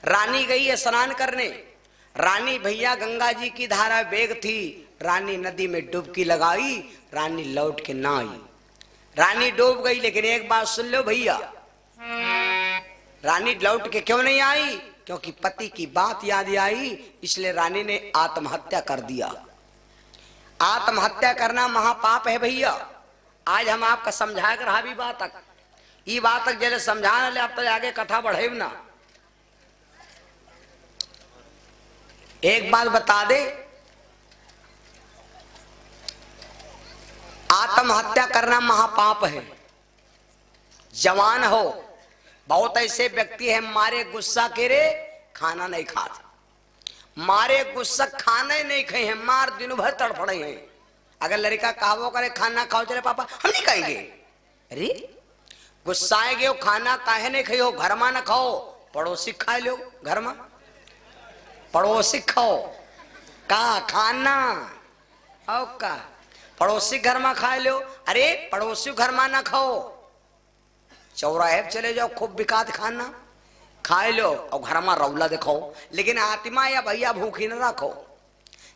रानी गई है स्नान करने। रानी भैया गंगा जी की धारा वेग थी, रानी नदी में डुबकी लगाई, रानी लौट के ना आई। रानी डूब गई, लेकिन एक बात सुन लो भैया, रानी लौट के क्यों नहीं आई? क्योंकि पति की बात याद आई, इसलिए रानी ने आत्महत्या कर दिया। आत्महत्या करना महापाप है भैया। आज हम आपका समझा कर रहा भी बात तक, ये बात तक जैसे समझाने ले, आप तो आगे कथा बढ़े ना। एक बात बता दे, आत्महत्या करना महापाप है। जवान हो, बहुत ऐसे व्यक्ति हैं मारे गुस्सा के रे खाना नहीं खाते, मारे गुस्सा खाना ही नहीं खाए हैं, मार दिन भर तड़फड़े हैं। अगर लड़का कहावो करे खाना खाओ, चले पापा हम नहीं खाएंगे। अरे गुस्साएंगे हो, खाना काहे नहीं खाओ, घर में ना खाओ, पड़ोसी खा लो, घर में पड़ोसी खाओ का खाना हो का पड़ोसी घर में खा लो। अरे पड़ोसी घर में ना खाओ, चौराहे चले जाओ, खूब बिकात खाना खा लो और घर में रौला दिखाओ। लेकिन आत्मा या भैया भूखी न रखो,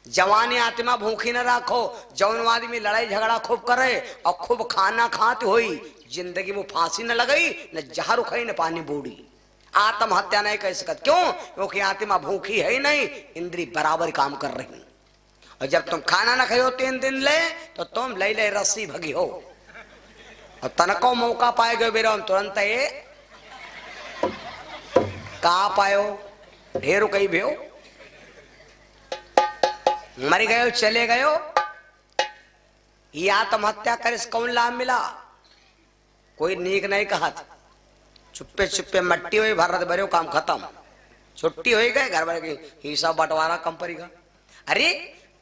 जवानी आत्मा भूखी न रखो। जौन आदमी लड़ाई झगड़ा खूब करे और खूब खाना खाते हुई, जिंदगी में फांसी न लगई, न जहर उखाई, न पानी बूढ़ी, आत्महत्या नहीं कर सकत। क्यों? क्योंकि आत्मा भूखी है ही नहीं, इंद्री बराबर काम कर रही। और जब तुम खाना न खाओ 3 दिन ले, तो तुम ले ले रस्सी भगी हो, और तनको मौका पाए गए बेरो तुरंत ये कहा पायो, ढेर कहीं भी हो, मर गए, चले गए। ये आत्महत्या करे से कौन लाभ मिला? कोई नीक नहीं कहा था, चुप्पे चुप्पे मट्टी हुई, भरत भरे काम खत्म, छुट्टी हो गए, घर भर की हिसाब बंटवारा कंपनी का। अरे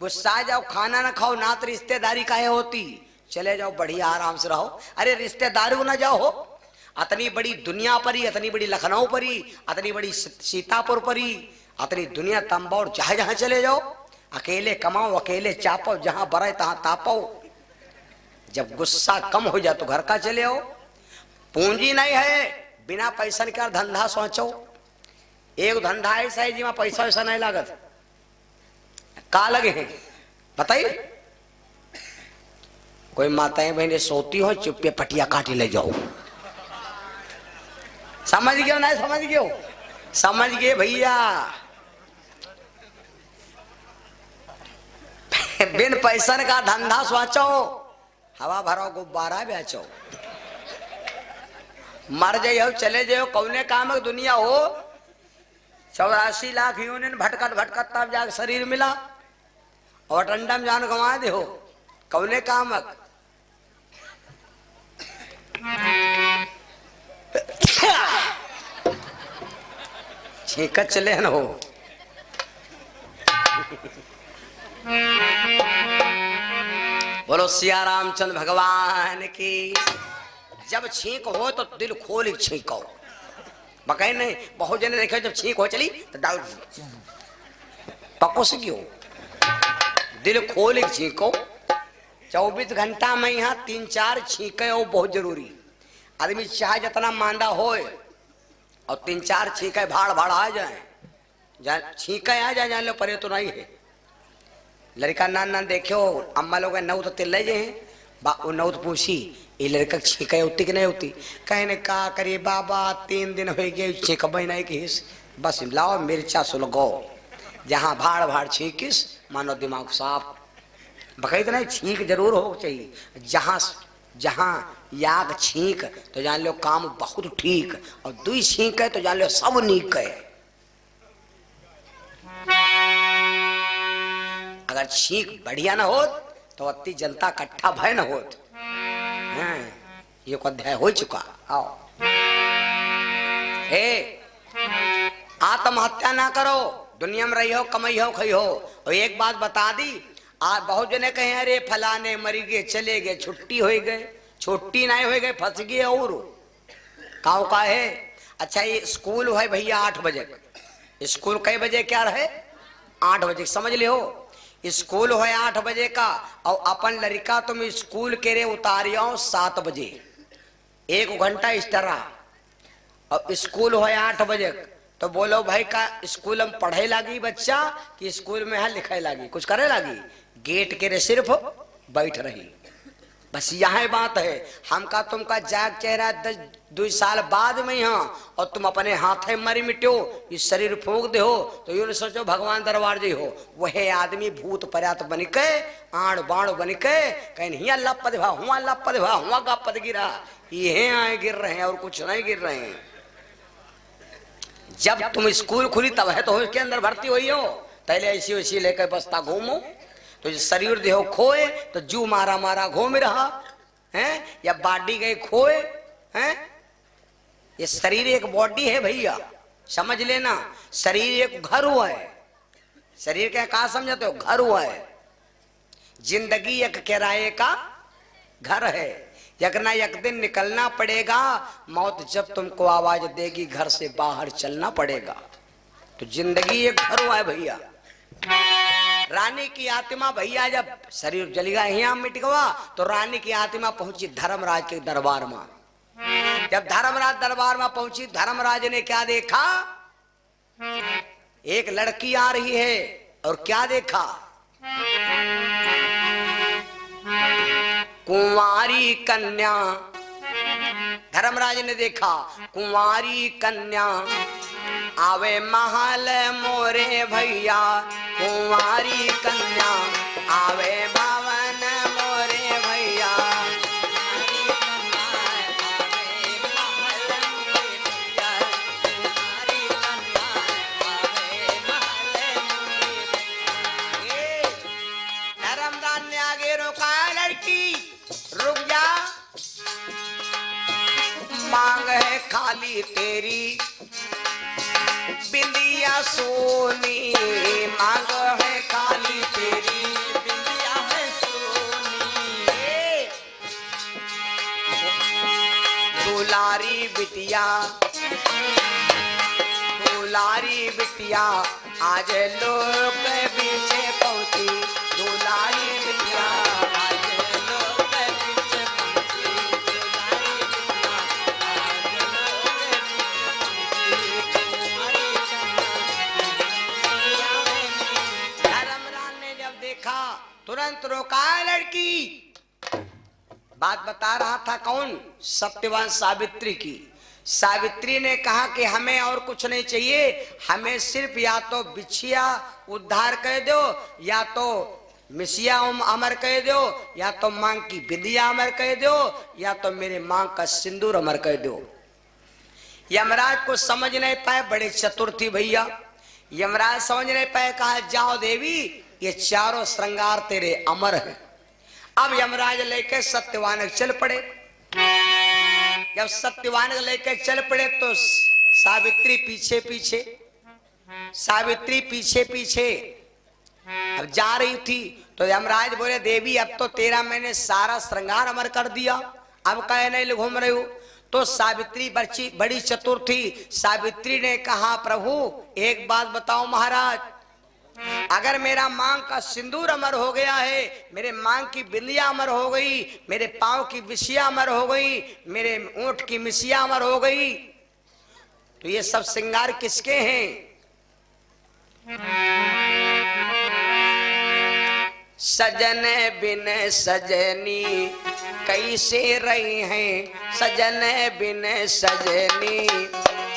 गुस्सा जाओ, खाना ना खाओ, ना तो रिश्तेदारी काहे होती, चले जाओ बढ़िया आराम से रहो। अरे रिश्तेदारी ना जाओ हो, अतनी बड़ी दुनिया परी, अतनी बड़ी लखनऊ परी, अतनी बड़ी सीतापुर परी, अतनी दुनिया तंबौर, जहां जहां चले जाओ, अकेले कमाओ, अकेले चापो, जहां बरे तहां तापो। जब गुस्सा कम हो जाए तो घर का चले आओ। पूंजी नहीं है, बिना पैसा का धंधा सोचो। एक धंधा ऐसा है जिसमें पैसा वैसा नहीं लागत, का लगे हैं बताइए? कोई माताएं बहनें सोती हो, चुप्पे पटिया काटी ले जाओ। समझ गए नहीं समझ गए? समझ गए भैया। बिन पैसा का धंधा सोचो, हवा भरो, गुब्बारा बेचो, मर जाइयो, चले जाओ, कौने काम की दुनिया हो। 84 लाख यूनियन भटकत भटकत तब जाकर शरीर मिला, और टंडम जान गंवा दे हो, कौने काम। छींकत चले न हो। बोलो सिया रामचंद्र भगवान की। जब छींक हो तो दिल खोल छींको, बकाई नहीं। बहुत जने देखे जब छींक हो चली तो डाल पको से क्यों, दिल खोल छींको। 24 घंटा में यहाँ 3-4 छींके हो बहुत जरूरी। आदमी चाहे जितना मांदा होए और 3-4 छींके भाड़ भाड़ आ जाए, छींके आ जाए, जान लो परे तो नहीं है। लड़का नान नान देखो, अम्मा लोग नौ तो तिल जे हैं, वो नौ तो पूछी ये लड़का छींके होती कि नहीं होती, कहने का करिए बाबा 3 दिन हो गए छींक नहीं की, बस लाओ मिर्चा सुलगो, जहाँ भाड़ भाड़ छींकिस मानो दिमाग साफ। बकई तो नहीं, छींक जरूर हो चाहिए। जहाँ जहाँ याग छींक तो जान लो काम बहुत ठीक, और 2 छींक है तो जान लो सब नीक है। अगर छींक बढ़िया न हो तो अति जनता इकट्ठा भय न होत। ये को अध्याय हो चुका। आओ हे, आत्महत्या ना करो, दुनिया में रही हो, कमाई हो, खाई हो। और एक बात बता दी, आज बहुत जने कहे अरे फलाने मरी गए, चले गए, छुट्टी हो गए, छुट्टी नहीं हो गए, फंस गए। और काव का है? अच्छा ये स्कूल है भैया 8 बजे, स्कूल कई बजे क्या रहे? 8 बजे, समझ ले हो। स्कूल है 8 बजे का, और अपन लड़का तुम स्कूल के रे उतारियो 7 बजे, 1 घंटा एक्स्ट्रा। और स्कूल है 8 बजे, तो बोलो भाई का स्कूल में पढ़े लागी बच्चा कि स्कूल में है लिखे लागी, कुछ करे लागी? गेट के रे सिर्फ बैठ रही। बस यह बात है। हमका तुमका जाग चेहरा 2 साल बाद में यहाँ और तुम अपने हाथ मरी मिटो, इस शरीर फूंक दे हो तो यूं सोचो भगवान दरबार जी हो। वह आदमी भूत पर्यात बन के आड़ बाण बन के कहीं नहीं अल्लाह पद भा हुआ, अल्लाह पद भा हुआ का पद गिरा, ये आए गिर रहे हैं और कुछ नहीं गिर रहे हैं। जब तुम स्कूल खुली तब है तो उसके अंदर भर्ती हुई हो, पहले ऐसी वैसी लेकर बस्ता घूमो तो शरीर देहो खोए तो जू मारा मारा घूम रहा है, या बॉडी गए खोए हैं। ये शरीर एक बॉडी है भैया, समझ लेना। शरीर एक घर हुआ है। शरीर क्या कहा समझते हो? घर हुआ है। जिंदगी एक किराए का घर है, एक ना एक दिन निकलना पड़ेगा। मौत जब तुमको आवाज देगी घर से बाहर चलना पड़ेगा। तो जिंदगी एक घर हुआ है भैया। रानी की आत्मा भैया जब शरीर जलेगा यहाँ मिट गवा तो रानी की आत्मा पहुंची धर्मराज के दरबार में। जब धर्मराज दरबार में पहुंची, धर्मराज ने क्या देखा? एक लड़की आ रही है और क्या देखा? कुंवारी कन्या। धर्मराज ने देखा कुंवारी कन्या आवे महल मोरे भैया, कुंवारी कन्या आवे भवन मोरे भैया। धर्मराज ने आगे रोका, लड़की रुक जा, मांग है खाली तेरी बिंदिया सोनी, मांग है खाली तेरी बिंदिया है सोनी। दुलारी बिटिया, दुलारी बिटिया आज लोग पीछे पहुंची, दुलारी बिटिया आज लोग पीछे पहुंची, दुलारी बिटिया आज लोग। धर्मराज ने जब देखा तुरंत रोका, लड़की। बात बता रहा था कौन? सत्यवान सावित्री की। सावित्री ने कहा कि हमें और कुछ नहीं चाहिए, हमें सिर्फ या तो बिछिया उद्धार कर दो, या तो मिसिया अमर कर दो, या तो मांग की बिंदिया अमर कर दो, या तो मेरे मांग का सिंदूर अमर कर दो। यमराज को समझ नहीं पाए, बड़े चतुर थी भैया। यमराज समझ नहीं पाए, कहा जाओ देवी ये चारों श्रृंगार तेरे अमर है। अब यमराज लेके सत्यवान चल पड़े। जब सत्यवान लेके चल पड़े तो सावित्री पीछे पीछे, सावित्री पीछे पीछे अब जा रही थी। तो यमराज बोले देवी अब तो तेरा मैंने सारा श्रृंगार अमर कर दिया, अब कहे नहीं घूम रहे हो। तो सावित्री बड़ी चतुर थी। सावित्री ने कहा प्रभु एक बात बताओ महाराज, अगर मेरा मांग का सिंदूर अमर हो गया है, मेरे मांग की बिंदिया अमर हो गई, मेरे पांव की बिछिया अमर हो गई, मेरे ऊंट की मिसिया अमर हो गई, तो ये सब श्रृंगार किसके हैं? सजन बिन सजनी कैसे रही हैं, सजन बिन सजनी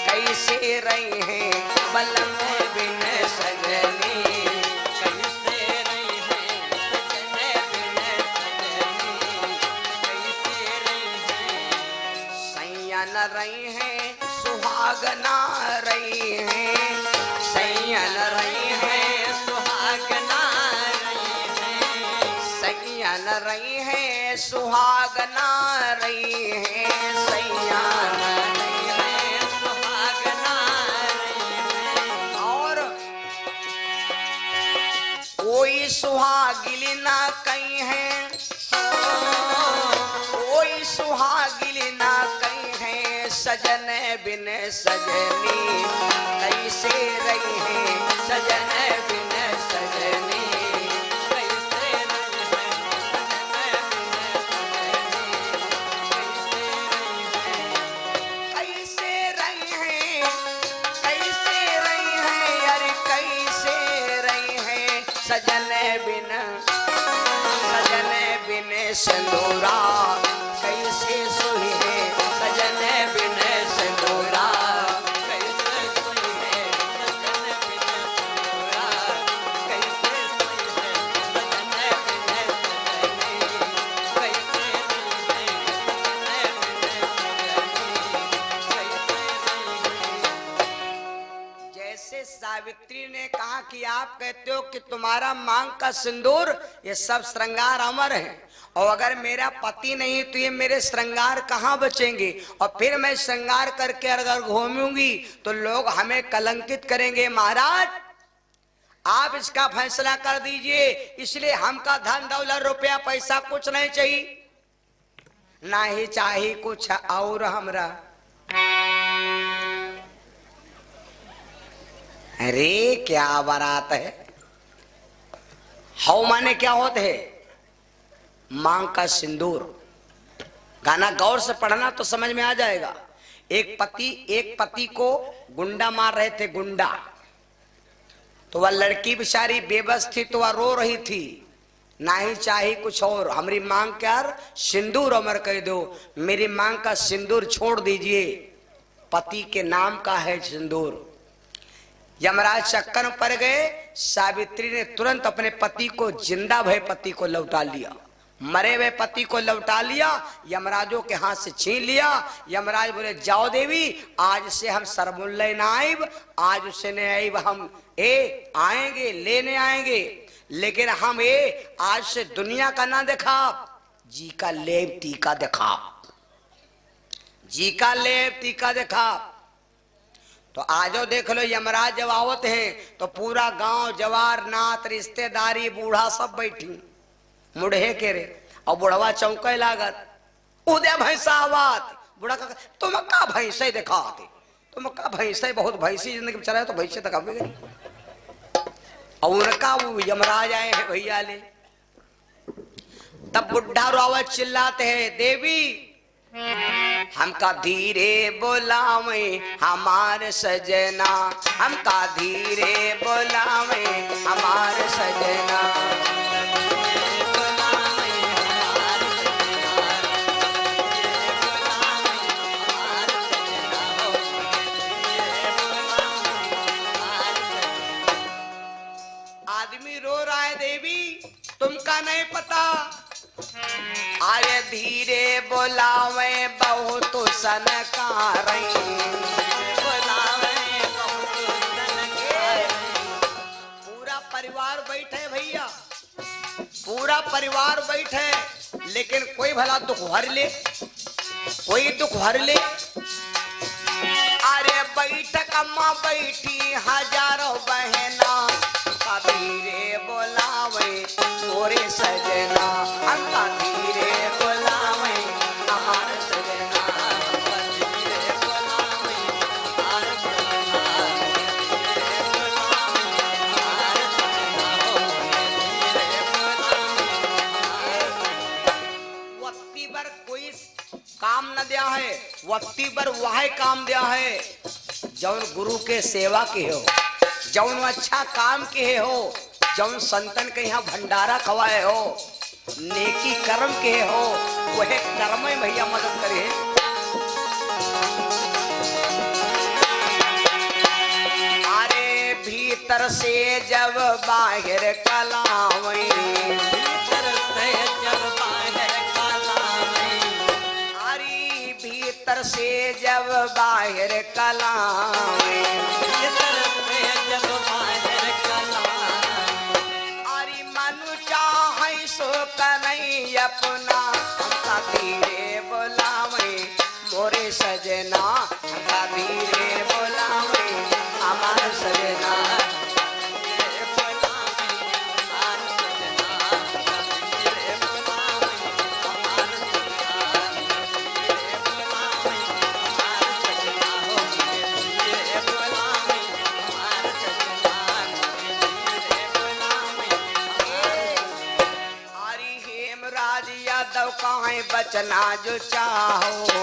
कैसे रही हैं, बलम बिन सजनी कैसे रही हैं, सजन बिन सजनी कैसे रही हैं, सैया न रही हैं सुहाग ना रही हैं, सैया न रही हैं सुहाग ना न रही है, सुहाग ना रही है, सैया न रही है, सुहाग ना रही है। और कोई सुहागिली ना कहीं है, कोई सुहागिली ना कहीं है, सजन बिन सजनी कैसे रही है, सजन बिन सजनी कैसे सजन बिन सिंदूरा कैसे सोई है, सजन बिन सिंदूरा कैसे सोई है, सजन बिन सिंदूरा कैसे सोई है, सजन बिन सजनी कैसे सोई है, सजन बिन सजनी कैसे। जैसे सावित्री ने कहा कि आप कहते हो कि तुम्हारा मांग का सिंदूर ये सब श्रृंगार अमर है, और अगर मेरा पति नहीं तो ये मेरे श्रृंगार कहाँ बचेंगे, और फिर मैं श्रृंगार करके अगर घूमूंगी तो लोग हमें कलंकित करेंगे। महाराज आप इसका फैसला कर दीजिए, इसलिए हमका धन दौलत रुपया पैसा कुछ नहीं चाहिए, ना ही चाहिए कुछ और हमरा। अरे क्या बारात है। हव माने क्या होते है, मांग का सिंदूर। गाना गौर से पढ़ना तो समझ में आ जाएगा। एक पति को गुंडा मार रहे थे, गुंडा। तो वह लड़की बेचारी बेबस थी, तो वह रो रही थी, ना ही चाहिए कुछ और, हमारी मांग क्या सिंदूर अमर कह दो, मेरी मांग का सिंदूर छोड़ दीजिए, पति के नाम का है सिंदूर। यमराज चक्कर में पड़ गए। सावित्री ने तुरंत अपने पति को, जिंदा भय पति को लौटा लिया, मरे हुए पति को लौटा लिया, यमराजों के हाथ से छीन लिया। यमराज बोले जाओ देवी, आज से हम सरमुल्ले ना आइब, आज से नहीं आइब, हम आएंगे लेने आएंगे, लेकिन हम आज से दुनिया का ना देखा, जी का लेप टीका देखा, जी का लेप टीका देखा। तो आजो देख लो, यमराज जब आवत हैं तो पूरा गांव, जवार नाथ, रिश्तेदारी, बूढ़ा सब बैठी मुढ़े के रे, और बुढ़वा चौके लागत, उदय भैंसा आवात। बुढ़ा का तुम का भैंसे दिखाते, तुम का भैंसे, बहुत भैंसी जिंदगी में चला तो भैंसे तक आवे गई। और उनका वो यमराज आए हैं भैया ले। तब बुढ़ा रावत चिल्लाते हैं, देवी हमका धीरे बोलावे हमार सजना, हमका धीरे बोलावे हमार सजना, आदमी रो रहा है, देवी तुमका नहीं पता, अरे धीरे बोलावे बहुत सनकारे, बोलावे बहुत सनकारे। पूरा परिवार बैठे भैया, पूरा परिवार बैठे, लेकिन कोई भला दुख भर ले, कोई दुख भर ले। अरे बैठक अम्मा बैठी, हजारों बहना, धीरे बोलावे मोरे सजना, हमका धीरे बोलावे हमार सजना, धीरे बोलावे हमार सजना, धीरे बोलावे हमार सजना। वक्ती पर कोई काम न दिया है, वक्ती पर वह काम दिया है जौन गुरु के सेवा के हो, जौन अच्छा काम के हो, जौन संतन के यहाँ भंडारा खवाए हो, नेकी कर्म के हो, वह कर्म में भैया मदद करे। अरे भीतर से जब बाहर कलावे, भीतर से जब बाहर कलावे, अरे भीतर से जब बाहर कलावे, भीतर से जब बाहर कलावे, अरे मनु चाहे सो कन्हैया अपना, हमका धीरे बोलावे मोरे सजना, हमका धीरे बोलावे हमार सजना, धीरे बोलावे हमार सजना, धीरे बोलावे हमार सजना, धीरे बोलावे हमार सजना, धीरे बोलावे हमार सजना, धीरे बोलावे हमार। अरे हेमराज यादव काहे बचना जो चाहो,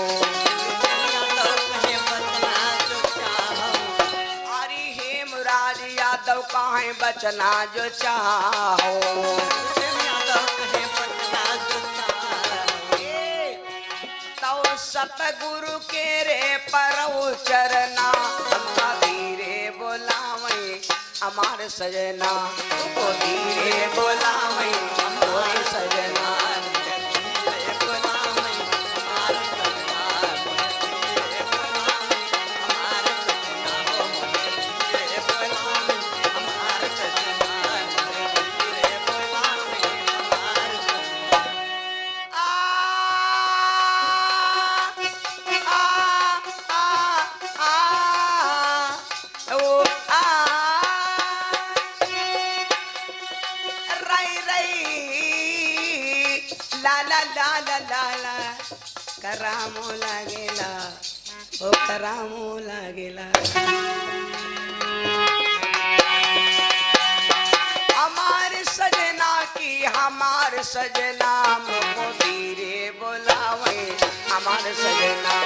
अरे हेम धर्मराज यादव कहें बचना जो चाहो, तो सतगुरु के रे परऊ चरना, हमका धीरे बोलावे हमार सजना, तो धीरे बोलावे हमार सजना। करामो लागेला, ओ करामो लागेला, हमार सजना की हमार सजना, मुझको धीरे बोलावे हमार सजना,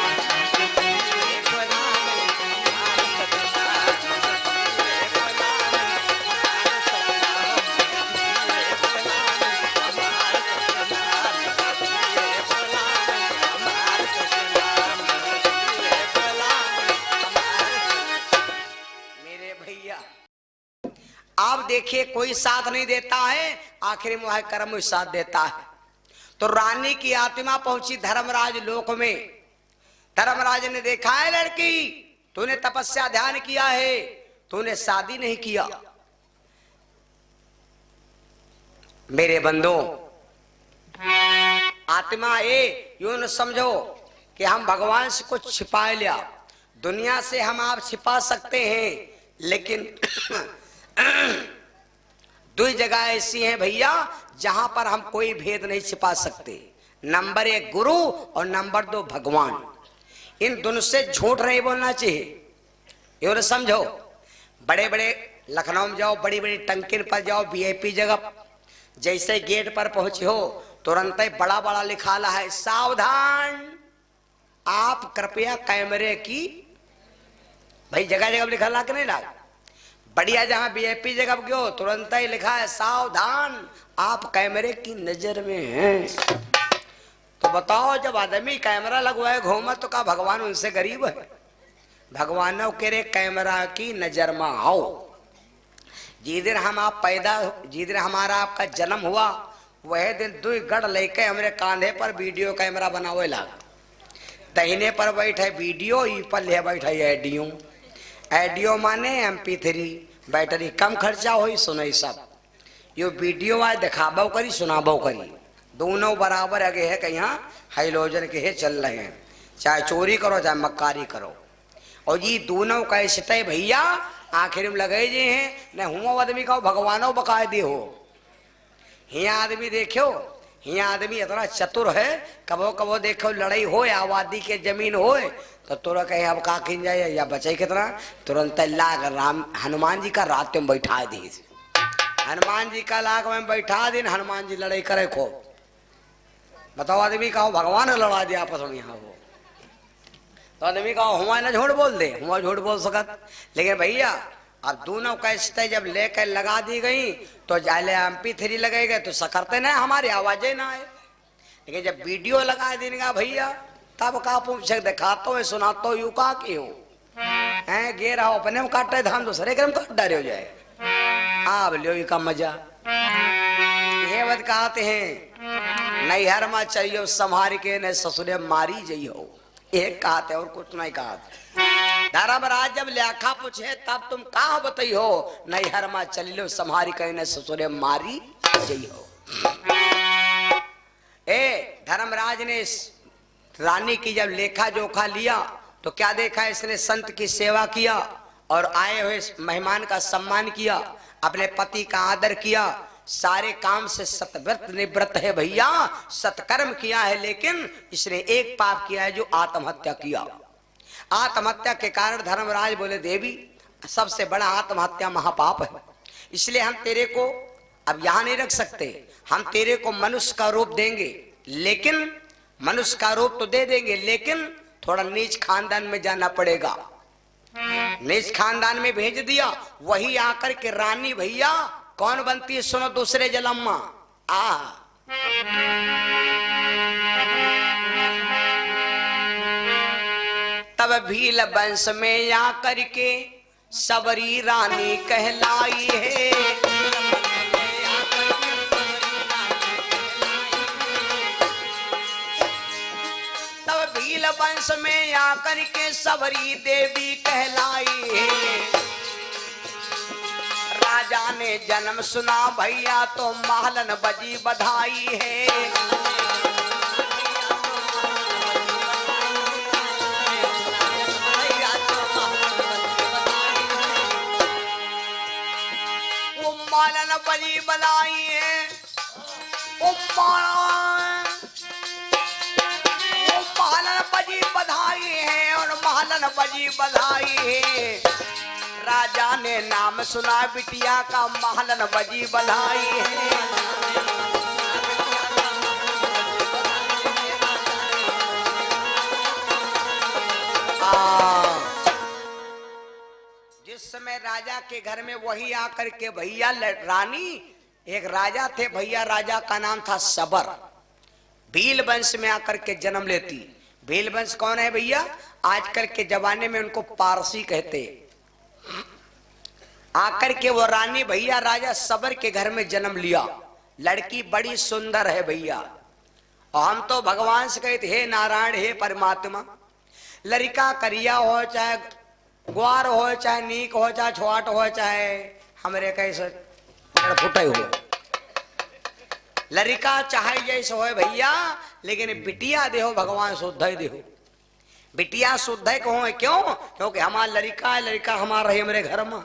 आप देखिए कोई साथ नहीं देता है, आखिर में वह कर्म साथ देता है। तो रानी की आत्मा पहुंची धर्मराज लोक में। धर्मराज ने देखा है लड़की, तूने तपस्या ध्यान किया है, तूने शादी नहीं किया। मेरे बंधु आत्मा ये यूं न समझो कि हम भगवान से कुछ छिपा लिया। दुनिया से हम आप छिपा सकते हैं, लेकिन दो जगह ऐसी हैं भैया जहां पर हम कोई भेद नहीं छिपा सकते। नंबर 1 गुरु और नंबर 2 भगवान। इन दोनों से झूठ नहीं बोलना चाहिए, ये समझो। बड़े बड़े लखनऊ में जाओ, बड़ी बड़ी टंकिन पर जाओ, वीआईपी जगह, जैसे गेट पर पहुंचे हो तुरंत ही बड़ा बड़ा लिखा ला है, सावधान आप कृपया कैमरे की। भाई जगह जगह लिखा ला कि नहीं ला? बढ़िया जहां वीआईपी जगह गयो तुरंत ही लिखा है, सावधान आप कैमरे की नजर में हैं। तो बताओ जब आदमी कैमरा लगवाए घूमा तो का भगवान उनसे गरीब है? भगवानों के रे कैमरा की नजर में आओ। जिस दिन हम आप पैदा, जिस दिन हमारा आपका जन्म हुआ वह दिन 2 गढ़ लेके हमारे कांधे पर वीडियो कैमरा बनावे लगा। दाहिने पर बैठे वीडियो, ई पर ले बैठे एडियो। एडियो माने MP3, बैटरी कम खर्चा हुई, सुनई सब। यो वीडियो आए दिखाबो करी सुनाबो करी, दोनों बराबर आगे है। कहीं हाइलोजन के है चल रहे हैं, चाहे चोरी करो चाहे मक्कारी करो। और ये दोनों कैसे भैया आखिर में लगे जे हैं न हुआ आदमी का भगवानो बकायदे हो। हिया आदमी देखो, हिया आदमी इतना चतुर है, कबो कबो देखो लड़ाई हो आबादी के जमीन हो तो तुरंत कहीं अब का खिन जाए या बचे कितना, तुरंत लाग राम हनुमान जी का रात में बैठा दी। हनुमान जी का लाग में बैठा दिन, हनुमान जी लड़ाई करे खो। बताओ आदमी का भगवान लड़ा दिया आपस में यहाँ हो, तो आदमी का हुआ ना झूठ बोल दे, हुआ झूठ बोल सकत। लेकिन भैया अब दोनों कैसे जब लेकर लगा दी गई तो जाले MP3 लगेगा तो सकरते ना हमारी आवाजें ना आए। लेकिन जब वीडियो लगा देगा भैया तब का पूछ दिखाता हो सुनाता हो, यू का की हो हैं गे रहा अपने में काटे धान दूसरे क्रम काट डारे हो जाए। आप लियो का मजा ये बात कहते हैं, नैहर में चाहिए संभार के न ससुरे मारी जइयो, एक कहते और कुछ नहीं कहते। धर्मराज जब लेखा पूछे तब तुम कहा बताई हो, नैहर में चली लो संभारी के न ससुरे मारी जइयो। धर्मराज ने रानी की जब लेखा जोखा लिया तो क्या देखा, इसने संत की सेवा किया और आए हुए मेहमान का सम्मान किया, अपने पति का आदर किया, सारे काम से सतव्रत निवृत्त है भैया, सत्कर्म किया है। लेकिन इसने एक पाप किया है जो आत्महत्या किया। आत्महत्या के कारण धर्मराज बोले देवी सबसे बड़ा आत्महत्या महापाप है, इसलिए हम तेरे को अब यहां नहीं रख सकते, हम तेरे को मनुष्य का रूप देंगे, लेकिन मनुष्य का रूप तो दे देंगे लेकिन थोड़ा नीच खानदान में जाना पड़ेगा। निज खानदान में भेज दिया। वही आकर के रानी भैया कौन बनती है सुनो दूसरे जन्म में। तब भील वंश में आकर के सबरी रानी कहलाई है। तब भील वंश में आकर के सबरी देवी कहलाई है। राजा ने जन्म सुना भैया तो महलन बजी बधाई है। महलन बजी बधाई है। महलन बजी बधाई है और महलन बजी बधाई है। राजा ने नाम सुना बिटिया का महलन बजी बधाई है। जिस समय राजा के घर में वही आकर के भैया रानी, एक राजा थे भैया, राजा का नाम था सबर। भील वंश में आकर के जन्म लेती। भील वंश कौन है भैया? आजकल के जमाने में उनको पारसी कहते। आकर के वो रानी भैया राजा सबर के घर में जन्म लिया। लड़की बड़ी सुंदर है भैया। और हम तो भगवान से कहते हे नारायण हे परमात्मा, लड़का करिया हो चाहे ग्वार हो चाहे नीक हो चाहे छोट हो चाहे हमरे कैसे फुटे हो, लड़का चाहे जैसे हो भैया, लेकिन बिटिया देहो भगवान शुद्ध ही देहो। बिटिया शुद्ध है कहो क्यों? क्योंकि हमारा लड़का है, लड़का हमारा रहे मेरे घर में।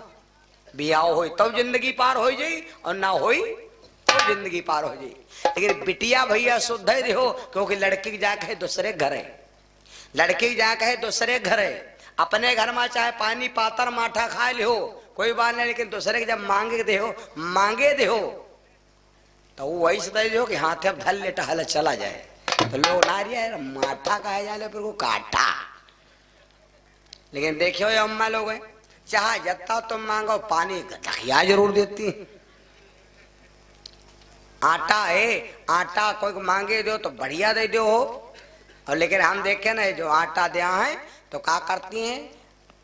बियाह हो तब जिंदगी पार हो जाई और ना हो तो जिंदगी पार हो जाई। लेकिन बिटिया भैया शुद्ध ही देहो, क्योंकि लड़की की जाके दूसरे घर है, लड़की की जाके दूसरे घर है। अपने घर में चाहे पानी पातर माठा खा लियो कोई बात नहीं, लेकिन दूसरे के जब मांगे दे हो तो वही से दे कि हाथ अब धल लेटा हल चला जाए। तो लोग नारिया माठा कहा जाए फिर को काटा। लेकिन देखियो ये अम्मा लोग है, चाहे जत्ता तुम मांगो पानी धकिया जरूर देती। आटा है, आटा कोई मांगे दो तो बढ़िया दे दो हो। और लेकिन हम देखे ना जो आटा दिया है तो क्या करती हैं,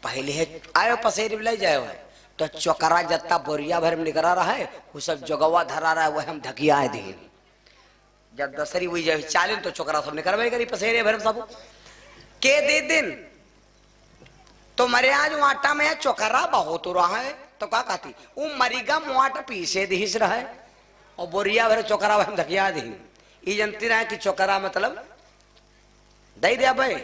पहले है आयो पसेरी ले जाए तो चौकरा जत्ता बोरिया भर में निकला रहा है वो सब जगवा धरा रहा है, वह हम धकिया दे। जब दसरी हुई जाए चालीन तो चौकरा सब निकलवाई करी पसेरे भर सब के दे दिन। तो मरे आज आटा में चौकरा बहुत रहा है तो क्या कहती वो मरीगा मुआटा पीछे दिस रहा है और बोरिया भर चौकरा हम धकिया दी। ये जनती रहा कि चौकरा मतलब दे दिया भाई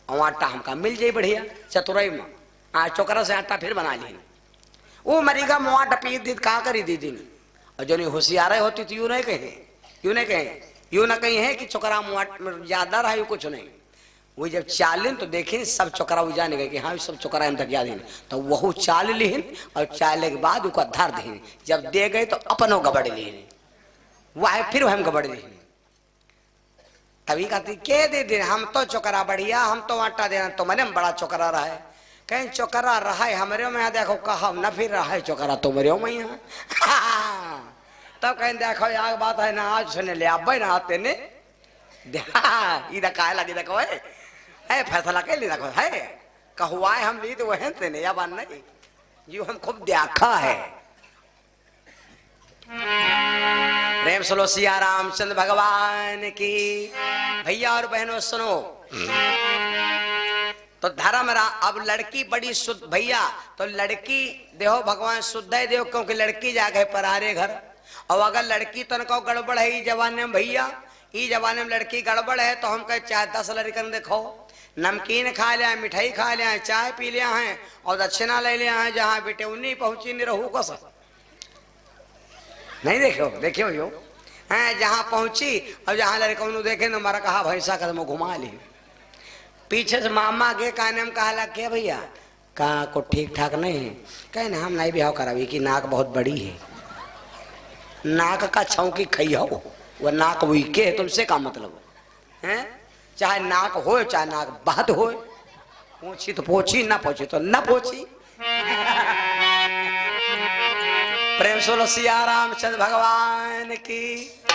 और आटा हमका मिल जाए बढ़िया चतुराई में। चौकरा से आटा फिर बना ली। वो मरीगा मुआटा पी दी कहा करी दी दिन। और जो नहीं होशियार होती तो यूं नहीं कहे, यूं नहीं कहे, यूं ना कहीं है कि चौकरा मुआट ज्यादा रहा कुछ नहीं। वही जब चालिन तो देखें सब चौकरा वो जाने गए कि हाँ सब चौकरा हम तक याद तो वह चाल लीन और चाले के बाद उसका धर दीन। जब दे गए तो अपनों गबड़ लीन, वह फिर हम गबड़ लीन। तभी कहती के दे दिन हम तो चौकरा बढ़िया, हम तो आटा देना तो मैंने बड़ा चौकरा रहा है। कहीं चौकरा रहा है हमारे में देखो कहा न फिर रहा है चौकरा तो मेरे में यहाँ तब कहीं देखो यार बात है ना आज सुने ले आप भाई ना आते ने इधर काय लगी देखो है फैसला के लिए देखो है कहुआए हम ली तो वह तेने या बात नहीं जो हम खूब देखा है। प्रेम सुनो सिया रामचंद्र भगवान की। भैया और बहनों सुनो तो धर्म अब लड़की बड़ी शुद्ध भैया, तो लड़की देहो भगवान शुद्ध है देहो, क्योंकि लड़की जाके परारे घर। और अगर लड़की तनको गड़बड़ है जमाने में भैया, ई जमाने में लड़की गड़बड़ है तो हम कहे चाहे 10 लड़कन देखो नमकीन खा लिया, मिठाई खा लिया, चाय पी लिया है और दक्षिणा ले लिया है, जहाँ बेटे उन्हीं पहुंची नहीं रहू को सब नहीं देखो देखियो यो है जहाँ पहुंची और जहाँ लड़कों देखे तो मारा कहा भैंसा कदम घुमा ली। पीछे से मामा के कहने में कहा क्या भैया कहा को ठीक ठाक नहीं है, कहे ना हम नहीं ब्याह करावी की नाक बहुत बड़ी है, नाक का छौकी खई हो वह नाक वीके है, तुमसे का मतलब है? चाहे नाक हो चाहे नाक बात हो, पूछी तो पोछी ना पोछी तो ना पोछी, प्रेम सुनो सिया रामचंद्र भगवान की।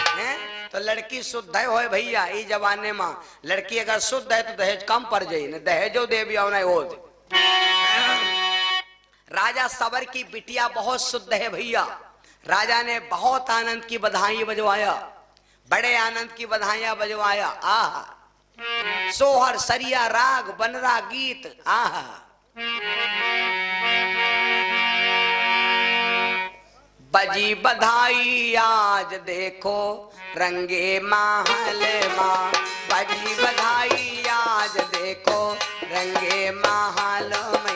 हैं तो लड़की शुद्ध है होए भैया, ई जमाने में लड़की अगर शुद्ध है तो दहेज कम पड़ जाये, न दहेजो देवी और नहीं हो। राजा सबर की बिटिया बहुत शुद्ध है भैया। राजा ने बहुत आनंद की बधाई बजवाया, बड़े आनंद की बधाइयां बजवाया। आहा सोहर सरिया राग बनरा गीत। आहा बजी बधाई आज देखो रंगे महल माँ, बजी बधाई आज देखो रंगे महल में।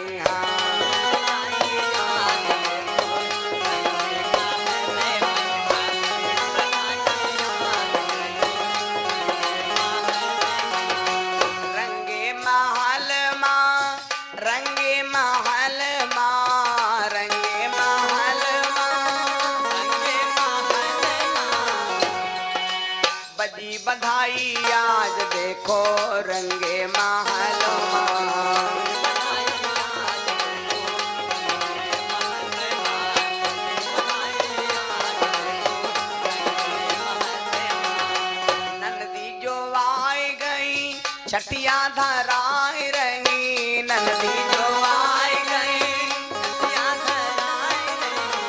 बधाई आज देखो रंगे महल नंदी जो आई गई छटिया धराई रही, नंदी जो आई गई छटिया धराई रही,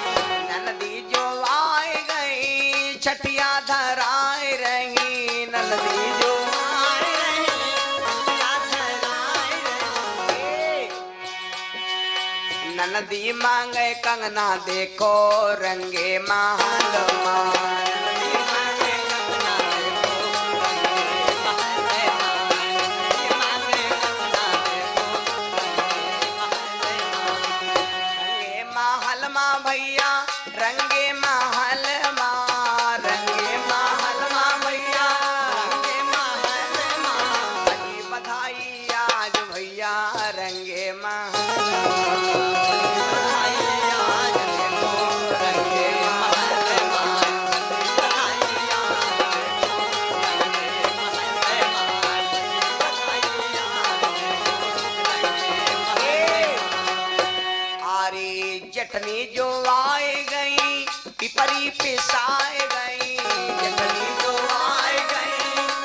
नंदी जो आई गई छटिया धराई रही, नदी मांगे कंगना देखो रंगे महल माँ भैया रंगे महल माँ, रंगे महल माँ भैया रंगे महल माँ, बड़ी बधाई आज भैया रंगे महल। जटनी जो आए गई पिपरी पिसाए गई, जटनी जो आए गई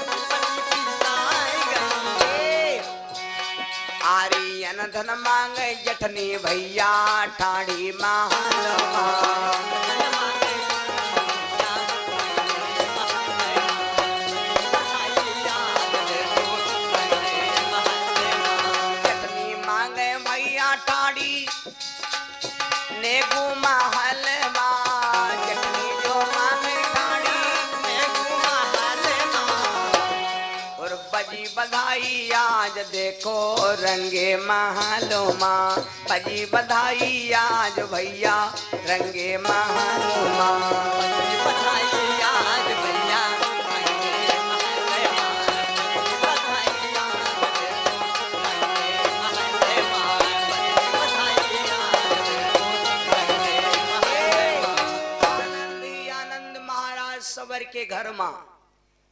पिपरी पिसाए गई। आर्यन धन मांगे जटनी भैया ठाड़ी महल जटनी मांगे भैया ठाड़ी नेगू महल माँ, जटनी जो मांगे ठाड़ी नेगू महल माँ। और बजी बधाई आज देखो रंगे महल माँ, बजी बधाई आज भैया रंगे महल माँ, बजी बधाई आज भैया सबर के घर में